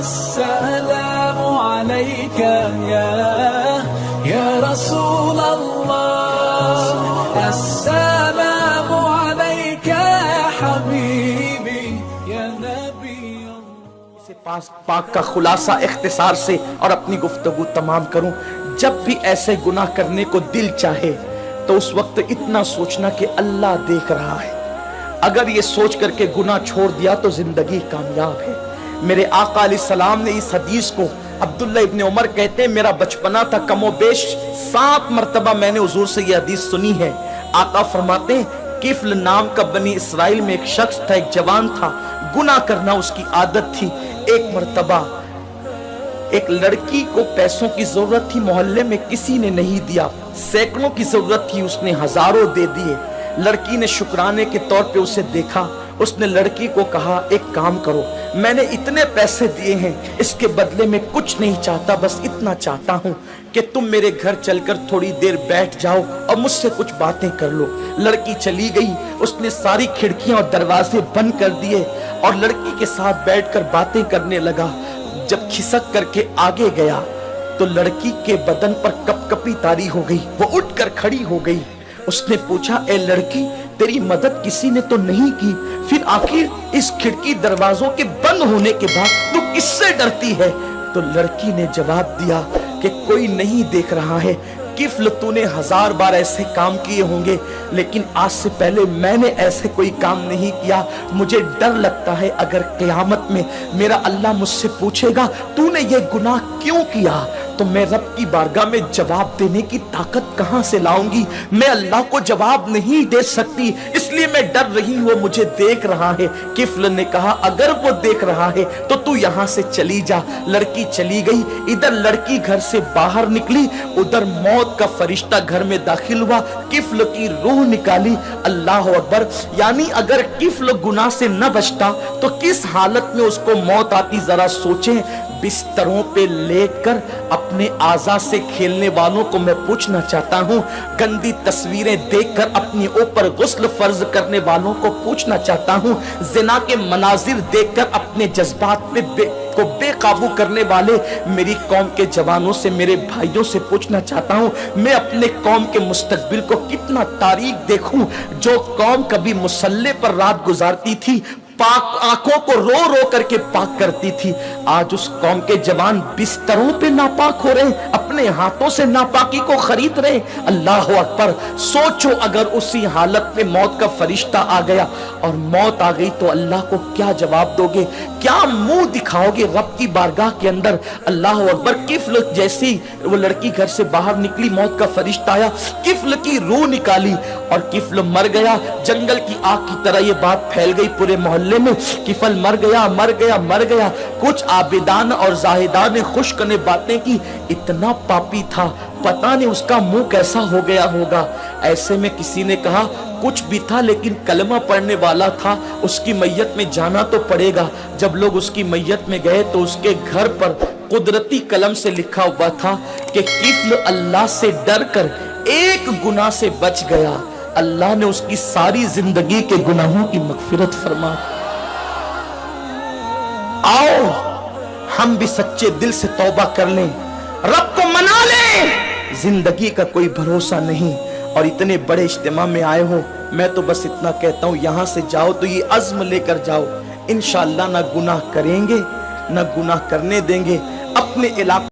السلام عليك يا رسول الله، السلام عليك يا حبيبي يا نبي الله۔ اسے پاک کا خلاصہ اختصار سے اور اپنی گفتگو تمام کروں، جب بھی ایسے گناہ کرنے کو دل چاہے تو اس وقت اتنا سوچنا کہ اللہ دیکھ رہا ہے۔ اگر یہ سوچ کر کے گناہ چھوڑ دیا تو زندگی کامیاب ہے۔ میرے آقا علیہ السلام نے اس حدیث کو، عبداللہ ابن عمر کہتے ہیں میرا بچپنا تھا، کم و بیش 7 مرتبہ میں نے حضور سے یہ حدیث سنی ہے۔ آقا فرماتے ہیں کفل نام کا بنی اسرائیل میں ایک شخص تھا، ایک جوان تھا، گناہ کرنا اس کی عادت تھی۔ ایک مرتبہ ایک لڑکی کو پیسوں کی ضرورت تھی، محلے میں کسی نے نہیں دیا، سینکڑوں کی ضرورت تھی، اس نے ہزاروں دے دیے۔ لڑکی نے شکرانے کے طور پہ اسے دیکھا، اس نے لڑکی کو کہا ایک کام کرو، میں نے اتنے پیسے دیے ہیں، اس کے بدلے میں کچھ نہیں چاہتا، بس اتنا چاہتا ہوں کہ تم میرے گھر چل کر تھوڑی دیر بیٹھ جاؤ اور مجھ سے کچھ باتیں کر لو۔ لڑکی چلی گئی، اس نے ساری کھڑکیاں اور دروازے بند کر دیے اور لڑکی کے ساتھ بیٹھ کر باتیں کرنے لگا۔ جب کھسک کر کے آگے گیا تو لڑکی کے بدن پر کپ کپی طاری ہو گئی، وہ اٹھ کر کھڑی ہو گئی۔ اس نے پوچھا اے لڑکی، تیری مدد کسی نے تو نہیں کی، پھر آخر اس کھڑکی دروازوں کے بند ہونے کے بعد تو کس سے ڈرتی ہے؟ تو لڑکی نے جواب دیا کہ کوئی نہیں دیکھ رہا ہے، کفل تو نے 1000 بار ایسے کام کیے ہوں گے لیکن آج سے پہلے میں نے ایسے کوئی کام نہیں کیا، مجھے ڈر لگتا ہے اگر قیامت میں میرا اللہ مجھ سے پوچھے گا تو نے یہ گناہ کیوں کیا تو میں رب کی بارگاہ میں جواب دینے کی طاقت کہاں سے لاؤں گی؟ میں اللہ کو جواب نہیں دے سکتی، اس لیے میں ڈر رہی ہوں، وہ مجھے دیکھ رہا ہے۔ کفل نے کہا اگر وہ دیکھ رہا ہے تو تو یہاں سے چلی جا۔ لڑکی چلی گئی، ادھر لڑکی گھر سے باہر نکلی، ادھر موت کا فرشتہ گھر میں داخل ہوا، کفل کی روح نکالی۔ اللہ اکبر! یعنی اگر کفل گناہ سے نہ بچتا تو کس حالت میں اس کو موت آتی، ذرا سوچیں۔ بستروں پہ لیٹ کر اپنے اعضاء سے کھیلنے والوں کو میں پوچھنا چاہتا ہوں، گندی تصویریں دیکھ کر اپنے اوپر غسل فرض کرنے والوں کو پوچھنا چاہتا ہوں، زنا کے مناظر دیکھ کر اپنے جذبات پہ بے قابو کرنے والے میری قوم کے جوانوں سے، میرے بھائیوں سے پوچھنا چاہتا ہوں، میں اپنے قوم کے مستقبل کو کتنا تاریک دیکھوں۔ جو قوم کبھی مصلی پر رات گزارتی تھی، پاک آنکھوں کو رو رو کر کے پاک کرتی تھی، آج اس قوم کے جوان بستروں پہ ناپاک ہو رہے، اپنے ہاتھوں سے ناپاکی کو خرید رہے۔ اللہ اکبر! سوچو اگر اسی حالت میں موت کا فرشتہ آ گیا اور موت آ گئی تو اللہ کو کیا جواب دو گے؟ کیا منہ دکھاؤ گے رب کی بارگاہ کے اندر؟ اللہ اکبر! کفل جیسی وہ لڑکی گھر سے باہر نکلی، موت کا فرشتہ آیا، کفل کی روح نکالی اور کفل مر گیا۔ جنگل کی آگ کی طرح یہ بات پھیل گئی پورے محلے میں، کفل مر گیا مر گیا مر گیا۔ کچھ عابدان اور زاہدان نے خشک نے باتیں کی، اتنا پاپی تھا، پتہ نہیں اس کا منہ کیسا ہو گیا ہوگا۔ ایسے میں کسی نے کہا کچھ بھی تھا لیکن کلمہ پڑھنے والا تھا، اس کی میت میں جانا تو پڑے گا۔ جب لوگ اس کی میت میں گئے تو اس کے گھر پر قدرتی قلم سے لکھا ہوا تھا کہ کفل اللہ سے ڈر کر ایک گناہ سے بچ گیا، اللہ نے اس کی ساری زندگی کے گناہوں کی مغفرت فرما۔ آؤ ہم بھی سچے دل سے توبہ کر لیں، رب کو منا لیں۔ زندگی کا کوئی بھروسہ نہیں، اور اتنے بڑے اجتماع میں آئے ہو، میں تو بس اتنا کہتا ہوں یہاں سے جاؤ تو یہ عزم لے کر جاؤ، انشاءاللہ نہ گناہ کریں گے نہ گناہ کرنے دیں گے۔ اپنے علاقے